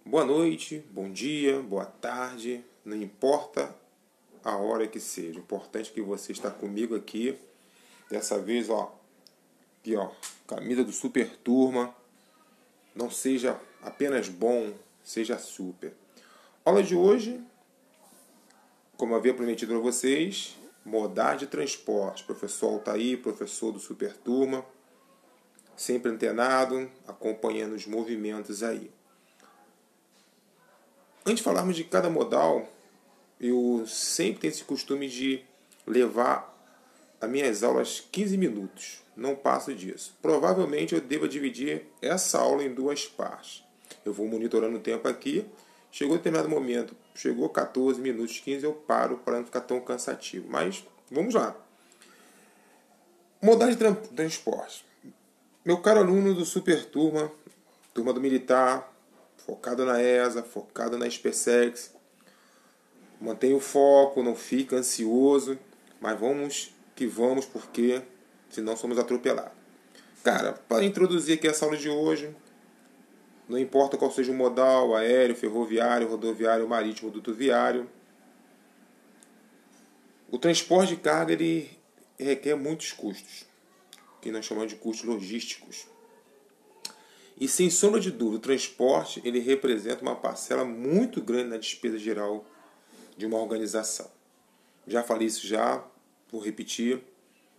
Boa noite, bom dia, boa tarde, não importa a hora que seja. O importante é que você está comigo aqui. Dessa vez, aqui, camisa do Super Turma. Não seja apenas bom, seja super. Aula de hoje, como havia prometido para vocês, modais de transporte. Professor Altair, professor do Super Turma, sempre antenado, acompanhando os movimentos aí. Antes de falarmos de cada modal, eu sempre tenho esse costume de levar as minhas aulas 15 minutos. Não passo disso. Provavelmente eu devo dividir essa aula em duas partes. Eu vou monitorando o tempo aqui. Chegou um determinado momento, chegou 14 minutos, 15, eu paro para não ficar tão cansativo. Mas vamos lá. Modais de transporte. Meu caro aluno do Super Turma, turma do Militar, focado na ESA, focado na SpaceX. Mantenha o foco, não fica ansioso, mas vamos que vamos, porque senão somos atropelados. Cara, para introduzir aqui essa aula de hoje, não importa qual seja o modal, aéreo, ferroviário, rodoviário, marítimo, dutoviário, o transporte de carga ele requer muitos custos, que nós chamamos de custos logísticos. E sem sombra de dúvida, o transporte ele representa uma parcela muito grande na despesa geral de uma organização. Já falei isso já, vou repetir,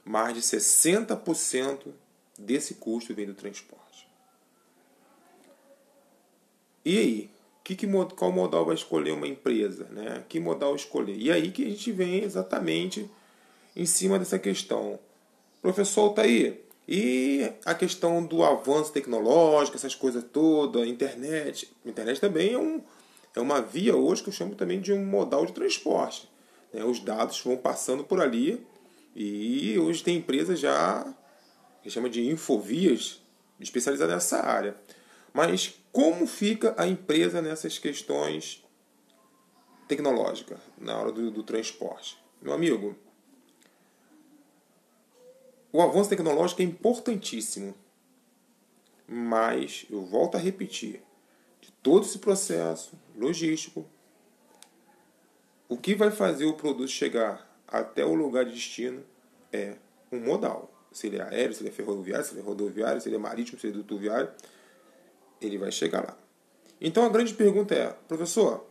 mais de 60% desse custo vem do transporte. E aí, qual modal vai escolher uma empresa? Né? Que modal escolher? E aí que a gente vem exatamente em cima dessa questão. Professor Altair, e a questão do avanço tecnológico, essas coisas todas, a internet. A internet também é uma via hoje que eu chamo também de um modal de transporte. Os dados vão passando por ali e hoje tem empresas já que chama de infovias especializadas nessa área. Mas como fica a empresa nessas questões tecnológicas na hora do transporte? Meu amigo, o avanço tecnológico é importantíssimo, mas eu volto a repetir, de todo esse processo logístico, o que vai fazer o produto chegar até o lugar de destino é um modal. Se ele é aéreo, se ele é ferroviário, se ele é rodoviário, se ele é marítimo, se ele é dutoviário, ele vai chegar lá. Então a grande pergunta é, professor,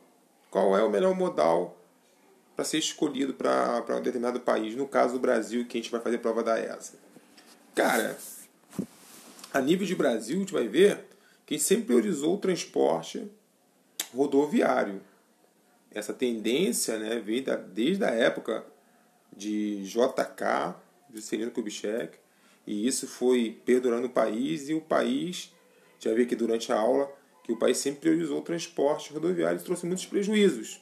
qual é o melhor modal para ser escolhido para um determinado país? No caso do Brasil, que a gente vai fazer prova da ESA. Cara, a nível de Brasil, a gente vai ver que sempre priorizou o transporte rodoviário. Essa tendência, né, veio desde a época de JK, Juscelino Kubitschek, e isso foi perdurando o país, e o país, já vi aqui durante a aula, que o país sempre priorizou o transporte rodoviário e trouxe muitos prejuízos.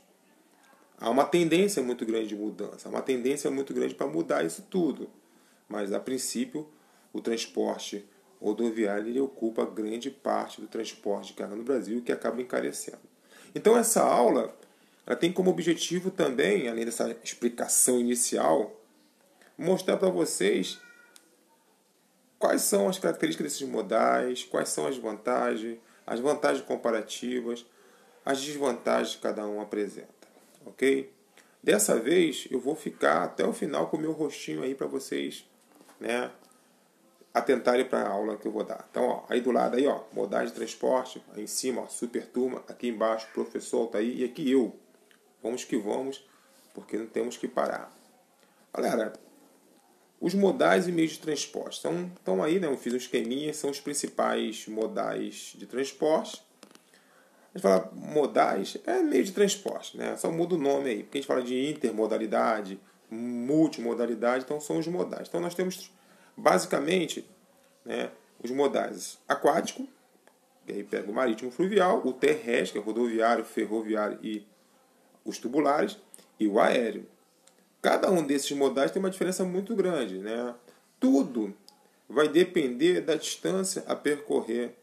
Há uma tendência muito grande de mudança, há uma tendência muito grande para mudar isso tudo. Mas, a princípio, o transporte rodoviário ele ocupa grande parte do transporte de carga no Brasil, que acaba encarecendo. Então, essa aula ela tem como objetivo também, além dessa explicação inicial, mostrar para vocês quais são as características desses modais, quais são as vantagens comparativas, as desvantagens que cada um apresenta. Ok? Dessa vez eu vou ficar até o final com o meu rostinho aí para vocês, né, atentarem para a aula que eu vou dar. Então, aí do lado aí, modais de transporte, aí em cima, Super Turma, aqui embaixo, professor Altair, e aqui eu. Vamos que vamos, porque não temos que parar. Galera, os modais e meios de transporte estão aí, né? Eu fiz um esqueminha, são os principais modais de transporte. A gente fala modais, é meio de transporte, né? Só muda o nome aí, porque a gente fala de intermodalidade, multimodalidade, então são os modais. Então nós temos, basicamente, né, os modais aquático, que aí pega o marítimo fluvial, o terrestre, que é rodoviário, ferroviário e os tubulares, e o aéreo. Cada um desses modais tem uma diferença muito grande, né? Tudo vai depender da distância a percorrer.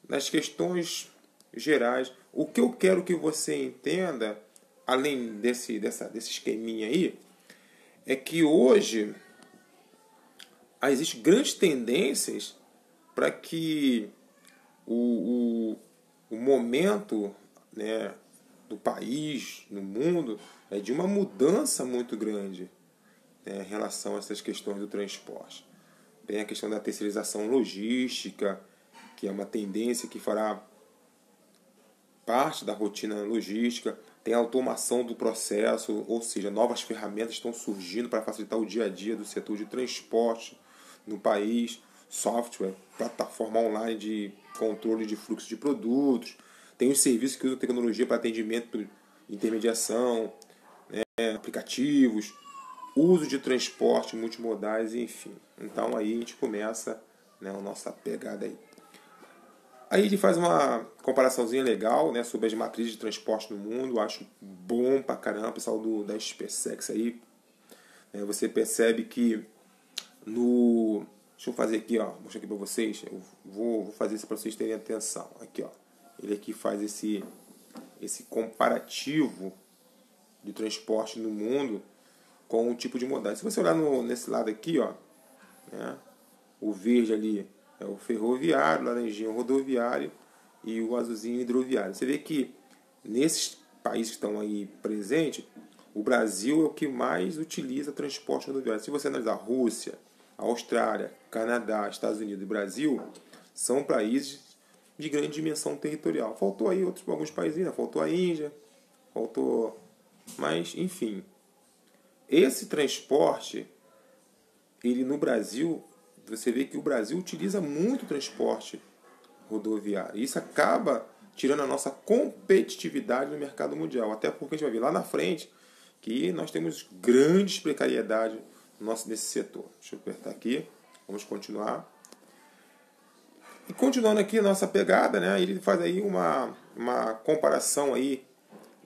Nas questões gerais, o que eu quero que você entenda, além desse esqueminha aí, é que hoje existem grandes tendências para que o momento, né, do país, no mundo, é de uma mudança muito grande, né, em relação a essas questões do transporte. Tem a questão da terceirização logística, que é uma tendência que fará parte da rotina logística. Tem a automação do processo, ou seja, novas ferramentas estão surgindo para facilitar o dia a dia do setor de transporte no país. Software, plataforma online de controle de fluxo de produtos. Tem os serviços que usam tecnologia para atendimento, intermediação, aplicativos, uso de transporte multimodais, enfim. Então aí a gente começa, né, a nossa pegada aí. Aí ele faz uma comparaçãozinha legal, né, sobre as matrizes de transporte no mundo. Eu acho bom pra caramba, pessoal da SpaceX aí. Você percebe que no... Deixa eu fazer aqui, ó, mostrar aqui pra vocês. Eu vou fazer isso para vocês terem atenção. Aqui, ó. Ele aqui faz esse comparativo de transporte no mundo com o tipo de modalidade. Se você olhar nesse lado aqui, ó, né, o verde ali é o ferroviário, o laranjinho é o rodoviário e o azulzinho hidroviário. Você vê que nesses países que estão aí presentes, o Brasil é o que mais utiliza transporte rodoviário. Se você analisar Rússia, Austrália, Canadá, Estados Unidos e Brasil, são países de grande dimensão territorial. Faltou aí alguns países, né? Faltou a Índia, faltou... Mas, enfim, esse transporte, ele no Brasil, você vê que o Brasil utiliza muito transporte rodoviário. Isso acaba tirando a nossa competitividade no mercado mundial. Até porque a gente vai ver lá na frente que nós temos grandes precariedades nesse setor. Deixa eu apertar aqui. Vamos continuar. E continuando aqui a nossa pegada, né, ele faz aí uma comparação aí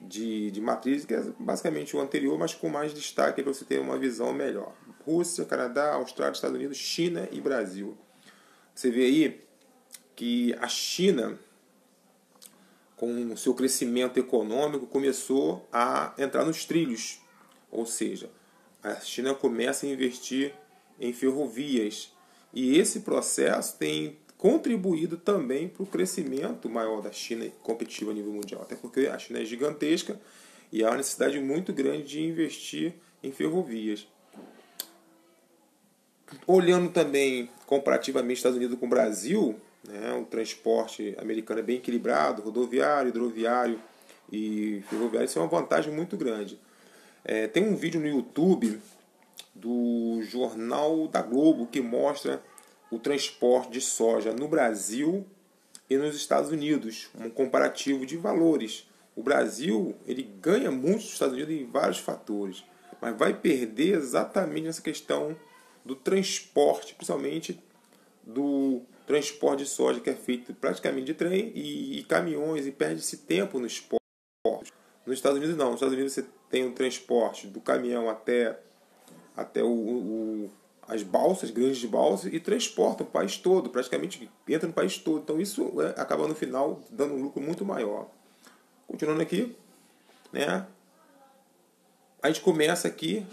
de matriz, que é basicamente o anterior, mas com mais destaque para você ter uma visão melhor. Rússia, Canadá, Austrália, Estados Unidos, China e Brasil. Você vê aí que a China, com o seu crescimento econômico, começou a entrar nos trilhos. Ou seja, a China começa a investir em ferrovias. E esse processo tem contribuído também para o crescimento maior da China competitiva a nível mundial. Até porque a China é gigantesca e há uma necessidade muito grande de investir em ferrovias. Olhando também comparativamente Estados Unidos com o Brasil, né, o transporte americano é bem equilibrado, rodoviário, hidroviário e ferroviário. Isso é uma vantagem muito grande. Tem um vídeo no YouTube do Jornal da Globo que mostra o transporte de soja no Brasil e nos Estados Unidos, um comparativo de valores. O Brasil ele ganha muito dos Estados Unidos em vários fatores, mas vai perder exatamente nessa questão do transporte, principalmente do transporte de soja, que é feito praticamente de trem e caminhões, e perde-se tempo nos portos. Nos Estados Unidos não. Nos Estados Unidos você tem o transporte do caminhão até as balsas, grandes balsas, e transporta o país todo, praticamente entra no país todo. Então isso acaba no final dando um lucro muito maior. Continuando aqui, né? A gente começa aqui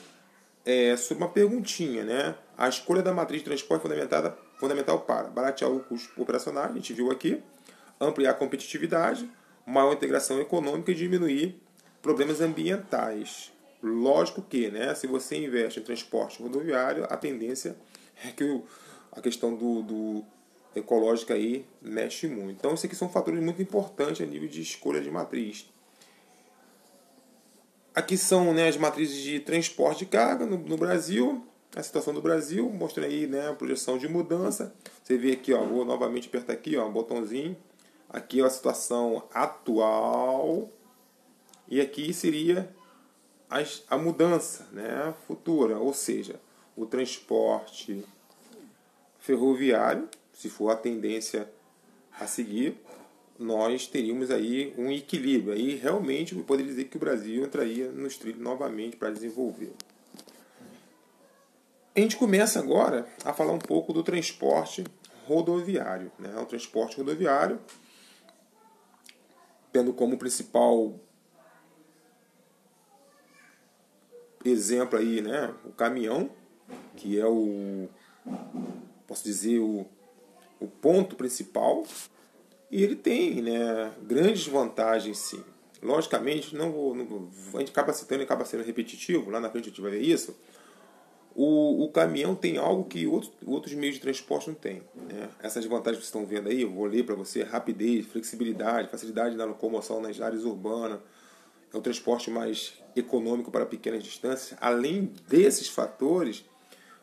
sobre uma perguntinha, né? A escolha da matriz de transporte é fundamental para baratear o custo operacional, a gente viu aqui, ampliar a competitividade, maior integração econômica e diminuir problemas ambientais. Lógico que, né, se você investe em transporte rodoviário, a tendência é que a questão do ecológica aí mexe muito. Então, esses aqui são fatores muito importantes a nível de escolha de matriz. Aqui são, né, as matrizes de transporte de carga no Brasil, a situação do Brasil, mostrando aí, né, a projeção de mudança. Você vê aqui, ó, vou novamente apertar aqui, ó, um botãozinho. Aqui é a situação atual e aqui seria a mudança, né, futura, ou seja, o transporte ferroviário, se for a tendência a seguir, nós teríamos aí um equilíbrio. Aí realmente eu poderia dizer que o Brasil entraria nos trilhos novamente para desenvolver. A gente começa agora a falar um pouco do transporte rodoviário, né? O transporte rodoviário, tendo como principal exemplo aí, né, o caminhão, que é posso dizer, o ponto principal. E ele tem, né, grandes vantagens, sim. Logicamente, a gente acaba citando e acaba sendo repetitivo, lá na frente a gente vai ver isso. O caminhão tem algo que outros meios de transporte não têm, né? Essas vantagens que vocês estão vendo aí, eu vou ler para você: rapidez, flexibilidade, facilidade na locomoção nas áreas urbanas, é um transporte mais econômico para pequenas distâncias. Além desses fatores,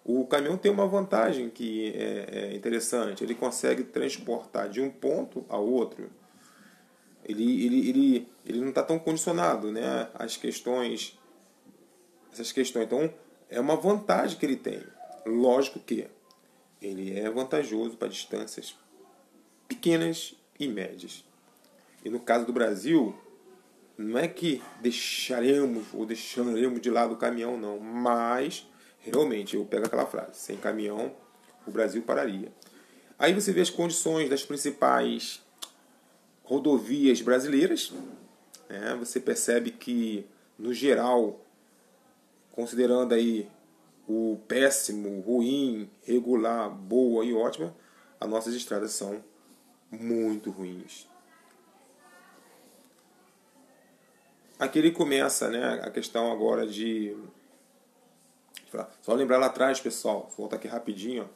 o caminhão tem uma vantagem que é interessante: ele consegue transportar de um ponto a outro. Ele não está tão condicionado, né, às questões, essas questões. Então, é uma vantagem que ele tem. Lógico que ele é vantajoso para distâncias pequenas e médias. E no caso do Brasil, não é que deixaremos de lado o caminhão, não. Mas, realmente, eu pego aquela frase: sem caminhão, o Brasil pararia. Aí você vê as condições das principais rodovias brasileiras, né? Você percebe que, no geral, considerando aí o péssimo, ruim, regular, boa e ótima, as nossas estradas são muito ruins. Aqui ele começa, né, a questão agora de... Só lembrar lá atrás, pessoal, vou voltar aqui rapidinho, ó.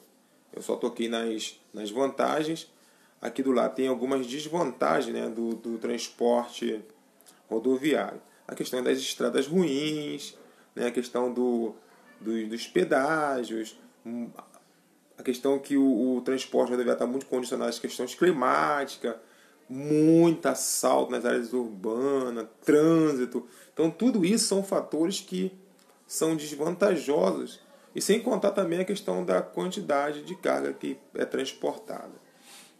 Eu só toquei nas vantagens. Aqui do lado tem algumas desvantagens, né, do transporte rodoviário. A questão das estradas ruins, né, a questão dos pedágios, a questão que o transporte rodoviário está muito condicionado às questões climáticas, muito assalto nas áreas urbanas, trânsito. Então, tudo isso são fatores que são desvantajosos. E sem contar também a questão da quantidade de carga que é transportada.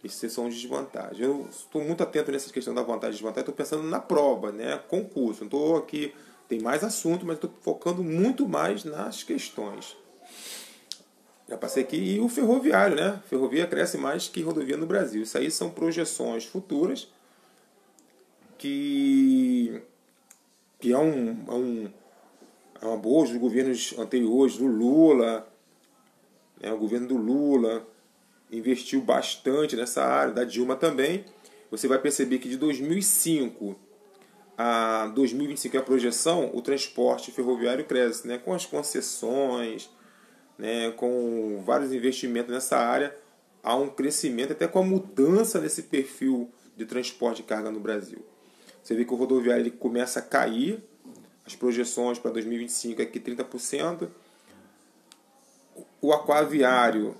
Isso são desvantagens. Eu estou muito atento nessa questão da vantagem e desvantagem. Estou pensando na prova, né? Concurso. Não estou aqui, tem mais assunto, mas estou focando muito mais nas questões. Já passei aqui. E o ferroviário, né? Ferrovia cresce mais que rodovia no Brasil. Isso aí são projeções futuras que é uma boa dos governos anteriores, do Lula, né? O governo do Lula investiu bastante nessa área, da Dilma também. Você vai perceber que de 2005 a 2025, é a projeção, o transporte ferroviário cresce, né? Com as concessões, né? Com vários investimentos nessa área, há um crescimento, até com a mudança nesse perfil de transporte de carga no Brasil. Você vê que o rodoviário ele começa a cair, as projeções para 2025 é que 30%. O aquaviário,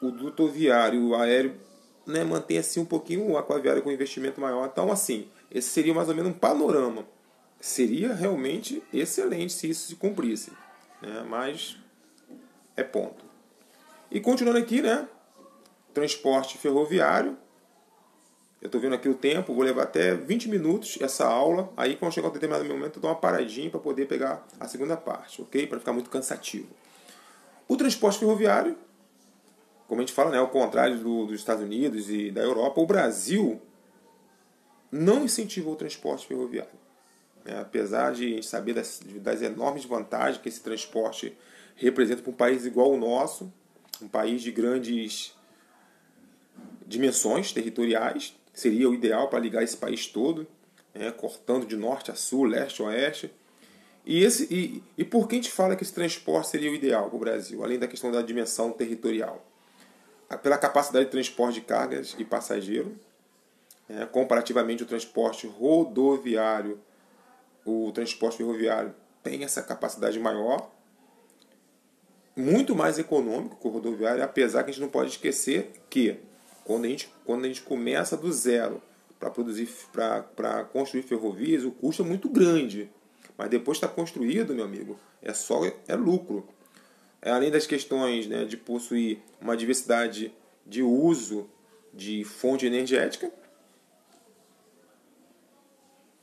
o dutoviário, o aéreo, né, mantém assim um pouquinho, o aquaviário com investimento maior. Então, assim, esse seria mais ou menos um panorama. Seria realmente excelente se isso se cumprisse, né? Mas é ponto. E continuando aqui, né? Transporte ferroviário. Eu estou vendo aqui o tempo, vou levar até 20 minutos essa aula. Aí, quando chegar a um determinado momento, eu dou uma paradinha para poder pegar a segunda parte, ok? Para ficar muito cansativo. O transporte ferroviário, como a gente fala, né, ao contrário dos Estados Unidos e da Europa, o Brasil não incentivou o transporte ferroviário. Apesar de a gente saber das enormes vantagens que esse transporte representa para um país igual ao nosso, um país de grandes dimensões territoriais, seria o ideal para ligar esse país todo, né, cortando de norte a sul, leste a oeste. E por que a gente fala que esse transporte seria o ideal para o Brasil, além da questão da dimensão territorial? Pela capacidade de transporte de cargas e passageiros, comparativamente ao transporte rodoviário, o transporte ferroviário tem essa capacidade maior, muito mais econômico que o rodoviário, apesar que a gente não pode esquecer que quando a gente começa do zero para construir ferrovias, o custo é muito grande. Mas depois que está construído, meu amigo, é lucro. Além das questões, né, de possuir uma diversidade de uso de fonte energética,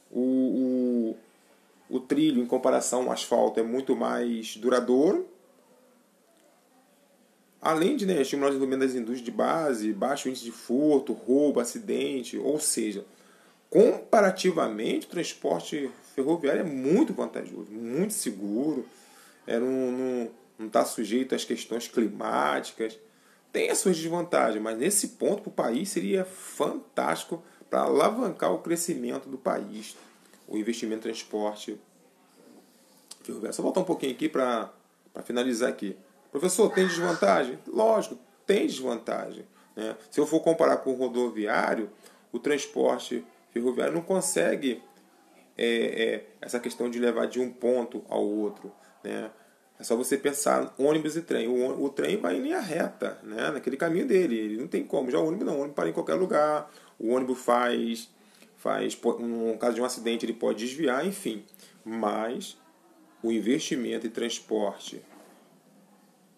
o trilho, em comparação ao asfalto, é muito mais duradouro. Além de, né, estimular o desenvolvimento das indústrias de base, baixo índice de furto, roubo, acidente, ou seja, comparativamente o transporte ferroviário é muito vantajoso, muito seguro, não está sujeito às questões climáticas, tem as suas desvantagens, mas nesse ponto para o país seria fantástico para alavancar o crescimento do país, o investimento em transporte ferroviário. Só voltar um pouquinho aqui para finalizar aqui. Professor, tem desvantagem? Lógico, tem desvantagem, né? Se eu for comparar com o rodoviário, o transporte ferroviário não consegue essa questão de levar de um ponto ao outro, né? É só você pensar ônibus e trem. O trem vai em linha reta, né? Naquele caminho dele. Ele não tem como. Já o ônibus não. O ônibus para em qualquer lugar. O ônibus faz no caso de um acidente, ele pode desviar, enfim. Mas o investimento em transporte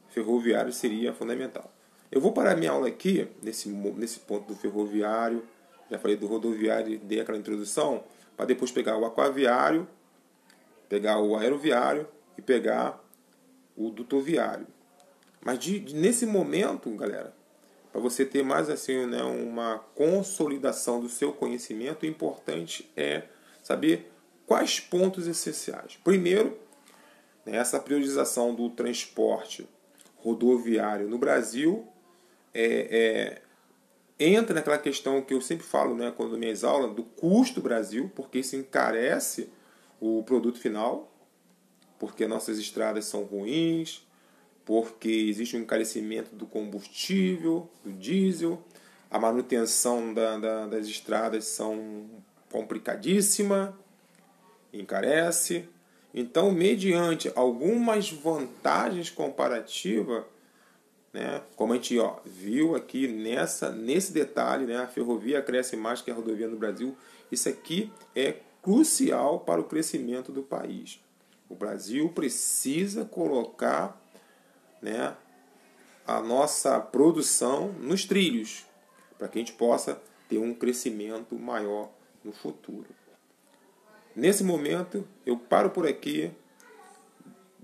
ferroviário seria fundamental. Eu vou parar minha aula aqui, nesse ponto do ferroviário. Já falei do rodoviário, dei aquela introdução, para depois pegar o aquaviário, pegar o aeroviário e pegar o dutoviário. Mas nesse momento, galera, para você ter mais assim, né, uma consolidação do seu conhecimento, o importante é saber quais pontos essenciais. Primeiro, né, essa priorização do transporte rodoviário no Brasil entra naquela questão que eu sempre falo, né, quando minhas aulas, do custo Brasil, porque isso encarece o produto final, porque nossas estradas são ruins, porque existe um encarecimento do combustível, do diesel, a manutenção das estradas são complicadíssima, encarece. Então, mediante algumas vantagens comparativas, né, como a gente viu aqui nesse detalhe, né, a ferrovia cresce mais que a rodovia no Brasil, isso aqui é crucial para o crescimento do país. O Brasil precisa colocar, né, a nossa produção nos trilhos, para que a gente possa ter um crescimento maior no futuro. Nesse momento, eu paro por aqui.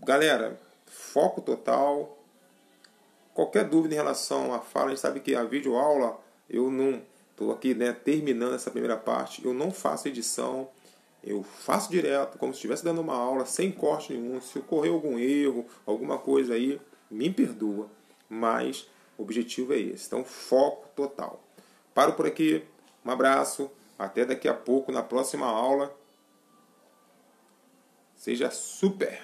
Galera, foco total. Qualquer dúvida em relação à fala, a gente sabe que a videoaula, eu não estou aqui, né, terminando essa primeira parte, eu não faço edição. Eu faço direto, como se estivesse dando uma aula, sem corte nenhum. Se ocorrer algum erro, alguma coisa aí, me perdoa. Mas o objetivo é esse. Então, foco total. Paro por aqui. Um abraço. Até daqui a pouco, na próxima aula. Seja super!